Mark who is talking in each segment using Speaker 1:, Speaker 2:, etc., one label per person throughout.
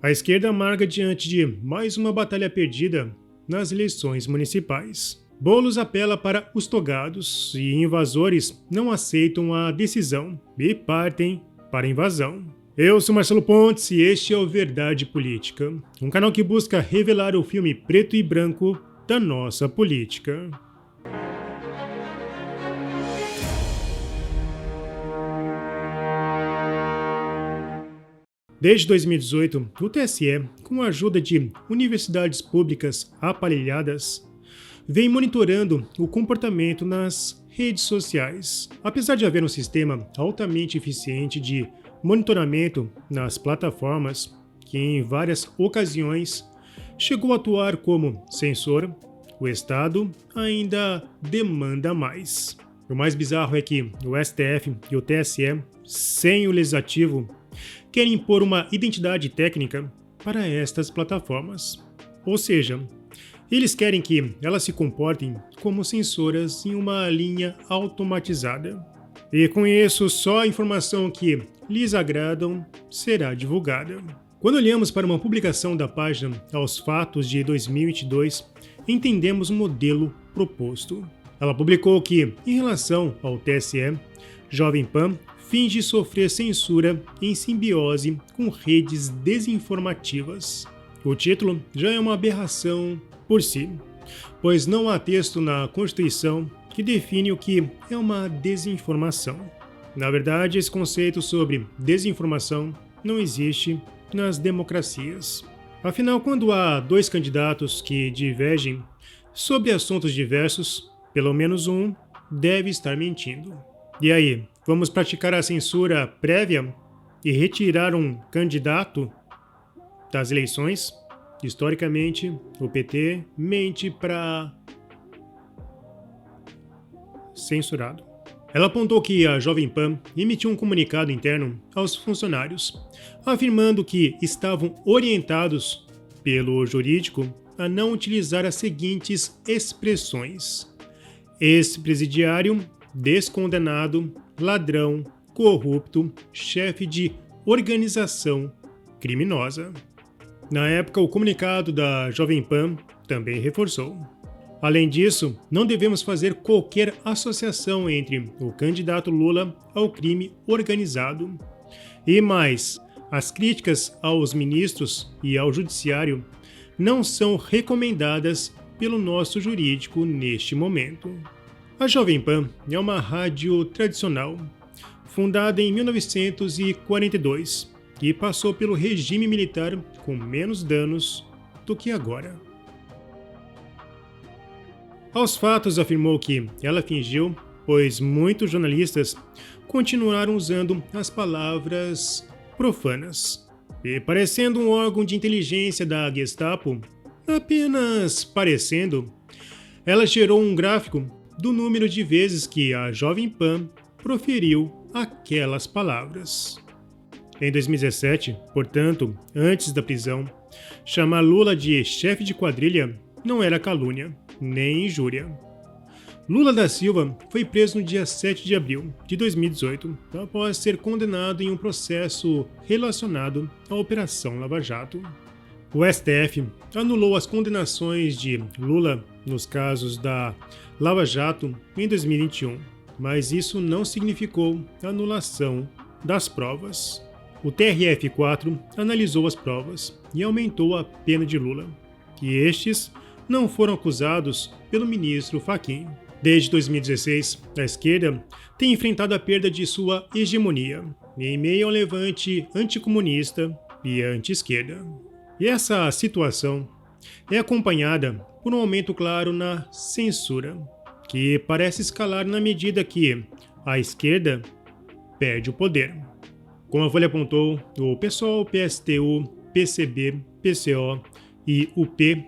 Speaker 1: A esquerda amarga diante de mais uma batalha perdida nas eleições municipais. Boulos apela para os togados e invasores não aceitam a decisão e partem para a invasão. Eu sou Marcelo Pontes e este é o Verdade Política, um canal que busca revelar o filme preto e branco da nossa política. Desde 2018, o TSE, com a ajuda de universidades públicas aparelhadas, vem monitorando o comportamento nas redes sociais. Apesar de haver um sistema altamente eficiente de monitoramento nas plataformas, que em várias ocasiões chegou a atuar como censor, o Estado ainda demanda mais. O mais bizarro é que o STF e o TSE, sem o Legislativo, querem impor uma identidade técnica para estas plataformas. Ou seja, eles querem que elas se comportem como censoras em uma linha automatizada. E com isso, só a informação que lhes agradam será divulgada. Quando olhamos para uma publicação da página Aos Fatos de 2022, entendemos o modelo proposto. Ela publicou que, em relação ao TSE, Jovem Pan finge sofrer censura em simbiose com redes desinformativas. O título já é uma aberração por si, pois não há texto na Constituição que define o que é uma desinformação. Na verdade, esse conceito sobre desinformação não existe nas democracias. Afinal, quando há dois candidatos que divergem sobre assuntos diversos, pelo menos um deve estar mentindo. E aí, vamos praticar a censura prévia e retirar um candidato das eleições? Historicamente, o PT mente para censurado. Ela apontou que a Jovem Pan emitiu um comunicado interno aos funcionários, afirmando que estavam orientados pelo jurídico a não utilizar as seguintes expressões: ex-presidiário, descondenado, ladrão, corrupto, chefe de organização criminosa. Na época, o comunicado da Jovem Pan também reforçou. Além disso, não devemos fazer qualquer associação entre o candidato Lula ao crime organizado. E mais, as críticas aos ministros e ao judiciário não são recomendadas pelo nosso jurídico neste momento. A Jovem Pan é uma rádio tradicional, fundada em 1942, e passou pelo regime militar com menos danos do que agora. Aos Fatos afirmou que ela fingiu, pois muitos jornalistas continuaram usando as palavras profanas. E parecendo um órgão de inteligência da Gestapo, apenas parecendo, ela gerou um gráfico do número de vezes que a Jovem Pan proferiu aquelas palavras. Em 2017, portanto, antes da prisão, chamar Lula de chefe de quadrilha não era calúnia, nem injúria. Lula da Silva foi preso no dia 7 de abril de 2018, após ser condenado em um processo relacionado à Operação Lava Jato. O STF anulou as condenações de Lula nos casos da Lava Jato em 2021, mas isso não significou anulação das provas. O TRF4 analisou as provas e aumentou a pena de Lula, e estes não foram acusados pelo ministro Fachin. Desde 2016, a esquerda tem enfrentado a perda de sua hegemonia em meio ao levante anticomunista e anti-esquerda. E essa situação é acompanhada por um aumento claro na censura, que parece escalar na medida que a esquerda perde o poder. Como a Folha apontou, o PSOL, PSTU, PCB, PCO e UP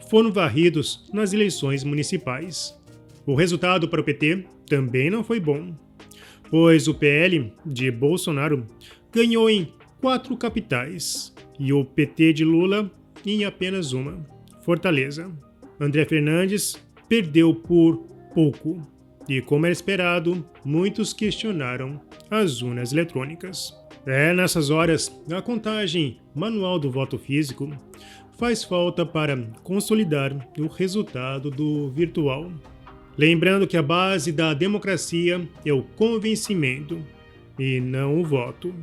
Speaker 1: foram varridos nas eleições municipais. O resultado para o PT também não foi bom, pois o PL de Bolsonaro ganhou em 4 capitais e o PT de Lula em apenas uma, Fortaleza. André Fernandes perdeu por pouco e, como era esperado, muitos questionaram as urnas eletrônicas. Nessas horas, a contagem manual do voto físico faz falta para consolidar o resultado do virtual. Lembrando que a base da democracia é o convencimento e não o voto.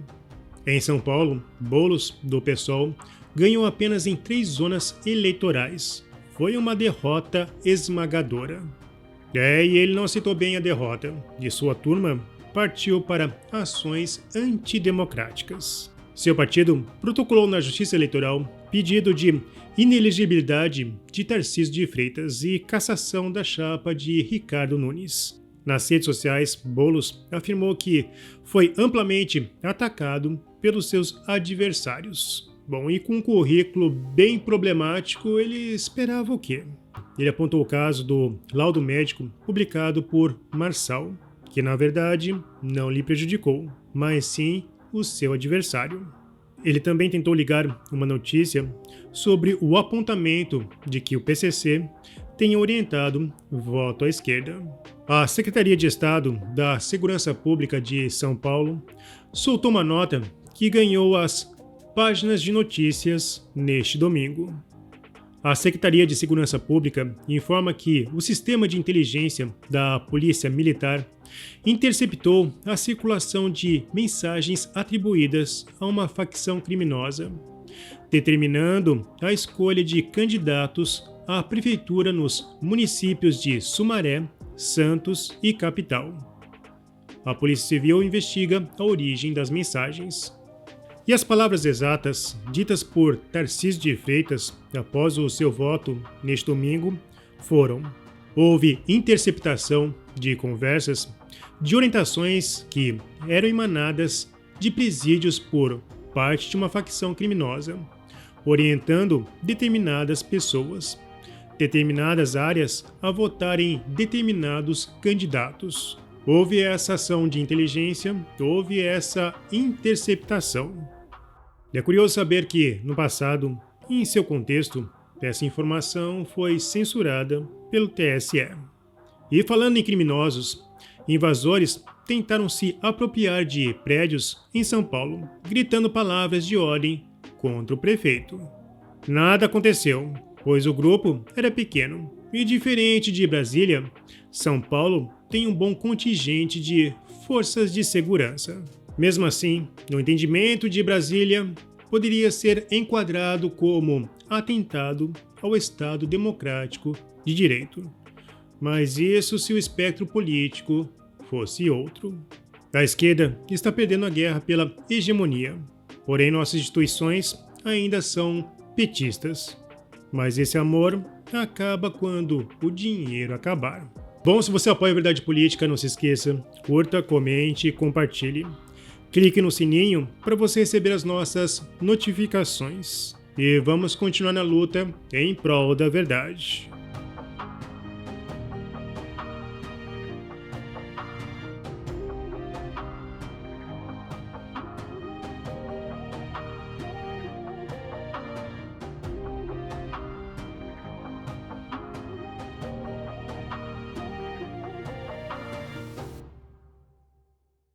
Speaker 1: Em São Paulo, Boulos, do PSOL, ganhou apenas em 3 zonas eleitorais. Foi uma derrota esmagadora. E ele não aceitou bem a derrota, e sua turma partiu para ações antidemocráticas. Seu partido protocolou na Justiça Eleitoral pedido de inelegibilidade de Tarcísio de Freitas e cassação da chapa de Ricardo Nunes. Nas redes sociais, Boulos afirmou que foi amplamente atacado pelos seus adversários. Bom, e com um currículo bem problemático, ele esperava o quê? Ele apontou o caso do laudo médico publicado por Marçal, que na verdade não lhe prejudicou, mas sim o seu adversário. Ele também tentou ligar uma notícia sobre o apontamento de que o PCC tenha orientado voto à esquerda. A Secretaria de Estado da Segurança Pública de São Paulo soltou uma nota que ganhou as páginas de notícias neste domingo. A Secretaria de Segurança Pública informa que o sistema de inteligência da Polícia Militar interceptou a circulação de mensagens atribuídas a uma facção criminosa, determinando a escolha de candidatos à prefeitura nos municípios de Sumaré, Santos e Capital. A Polícia Civil investiga a origem das mensagens. E as palavras exatas ditas por Tarcísio de Freitas após o seu voto neste domingo foram: houve interceptação de conversas de orientações que eram emanadas de presídios por parte de uma facção criminosa, orientando determinadas pessoas, determinadas áreas a votar em determinados candidatos. Houve essa ação de inteligência, houve essa interceptação. É curioso saber que, no passado, em seu contexto, essa informação foi censurada pelo TSE. E falando em criminosos, invasores tentaram se apropriar de prédios em São Paulo, gritando palavras de ordem contra o prefeito. Nada aconteceu, pois o grupo era pequeno. E diferente de Brasília, São Paulo tem um bom contingente de forças de segurança. Mesmo assim, no entendimento de Brasília, poderia ser enquadrado como atentado ao Estado Democrático de Direito. Mas isso se o espectro político fosse outro. A esquerda está perdendo a guerra pela hegemonia, porém nossas instituições ainda são petistas. Mas esse amor acaba quando o dinheiro acabar. Bom, se você apoia a Verdade Política, não se esqueça, curta, comente e compartilhe. Clique no sininho para você receber as nossas notificações. E vamos continuar na luta em prol da verdade.